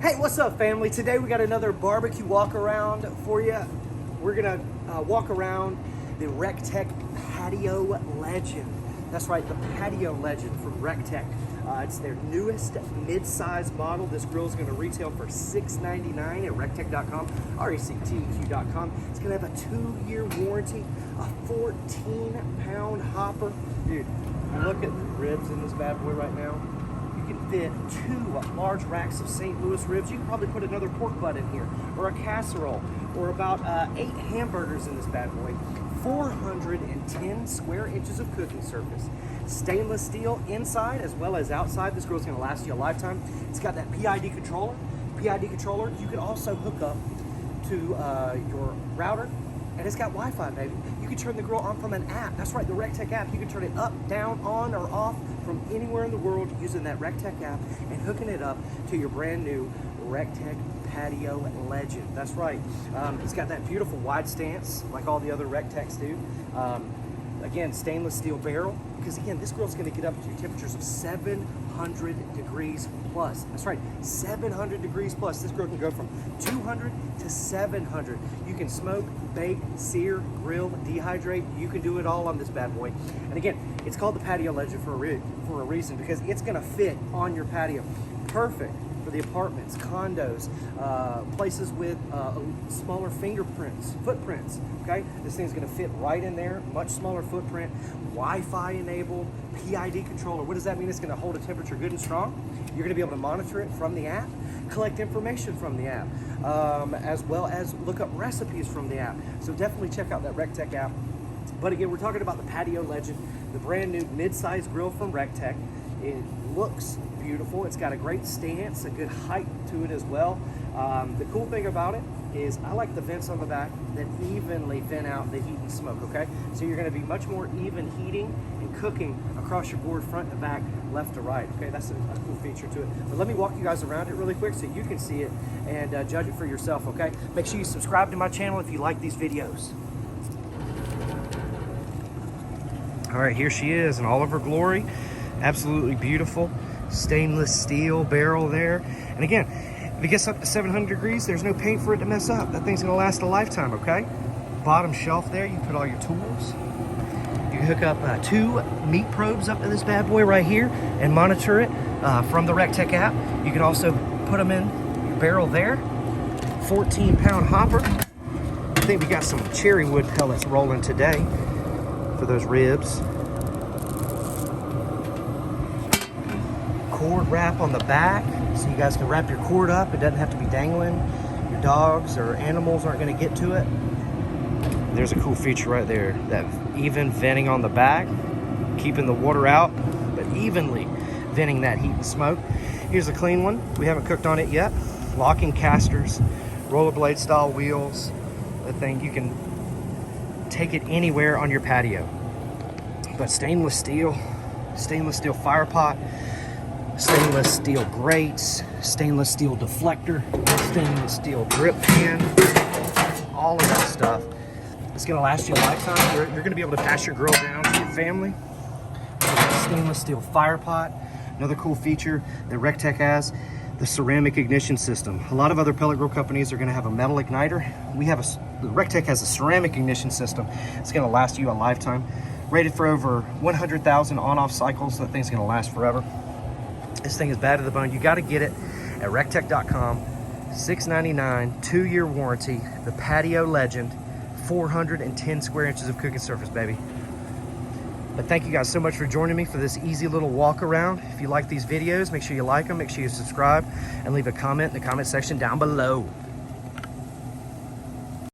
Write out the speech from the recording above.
Hey, what's up, family? Today we got another barbecue walk around for you. We're gonna walk around the recteq Patio Legend. That's right, the Patio Legend from recteq. It's their newest mid-size model. This grill is gonna retail for $6.99 at recteq.com, recteq.com. It's gonna have a 2-year warranty, a 14-pound hopper. Dude, look at the ribs in this bad boy right now. You can fit 2 large racks of St. Louis ribs. You can probably put another pork butt in here, or a casserole, or about 8 hamburgers in this bad boy. 410 square inches of cooking surface. Stainless steel inside as well as outside. This grill's gonna last you a lifetime. It's got that PID controller. You can also hook up to your router, and it's got Wi-Fi, baby. You can turn the grill on from an app. That's right, the recteq app. You can turn it up, down, on, or off from anywhere in the world using that recteq app and hooking it up to your brand new recteq Patio Legend. That's right. It's got that beautiful wide stance like all the other recteqs do. Again, stainless steel barrel, because again, this grill's gonna get up to temperatures of 700 degrees plus. That's right, 700 degrees plus. This grill can go from 200 to 700. You can smoke, bake, sear, grill, dehydrate. You can do it all on this bad boy. And again, it's called the Patio Legend for a reason, because it's gonna fit on your patio. Perfect for the apartments, condos, places with smaller footprints, okay? This thing's gonna fit right in there, much smaller footprint, Wi-Fi enabled, PID controller. What does that mean? It's gonna hold a temperature good and strong. You're gonna be able to monitor it from the app, collect information from the app, as well as look up recipes from the app. So definitely check out that recteq app. But again, we're talking about the Patio Legend, the brand new mid-size grill from recteq. It looks beautiful. It's got a great stance, a good height to it as well. The cool thing about it is I like the vents on the back that evenly vent out the heat and smoke, okay? So you're gonna be much more even heating and cooking across your board, front to back, left to right, okay? That's a cool feature to it. But let me walk you guys around it really quick so you can see it and judge it for yourself, okay? Make sure you subscribe to my channel if you like these videos. All right, here she is in all of her glory. Absolutely beautiful. Stainless steel barrel there. And again, if it gets up to 700 degrees, there's no paint for it to mess up. That thing's gonna last a lifetime, okay? Bottom shelf there, you can put all your tools. You can hook up 2 meat probes up to this bad boy right here and monitor it from the recteq app. You can also put them in your barrel there. 14-pound hopper. I think we got some cherry wood pellets rolling today for those ribs. Cord wrap on the back, so you guys can wrap your cord up. It doesn't have to be dangling. Your dogs or animals aren't going to get to it. There's a cool feature right there, that even venting on the back, keeping the water out, but evenly venting that heat and smoke. Here's a clean one. We haven't cooked on it yet. Locking casters, rollerblade style wheels. The thing, you can take it anywhere on your patio. But stainless steel fire pot, stainless steel grates, stainless steel deflector, stainless steel drip pan, all of that stuff. It's gonna last you a lifetime. You're gonna be able to pass your grill down to your family. Stainless steel fire pot. Another cool feature that recteq has, the ceramic ignition system. A lot of other pellet grill companies are gonna have a metal igniter. The recteq has a ceramic ignition system. It's gonna last you a lifetime. Rated for over 100,000 on-off cycles. So that thing's gonna last forever. This thing is bad to the bone. You got to get it at recteq.com. $6.99, 2-year warranty. The Patio Legend, 410 square inches of cooking surface, baby. But thank you guys so much for joining me for this easy little walk around. If you like these videos, make sure you like them, make sure you subscribe, and leave a comment in the comment section down below.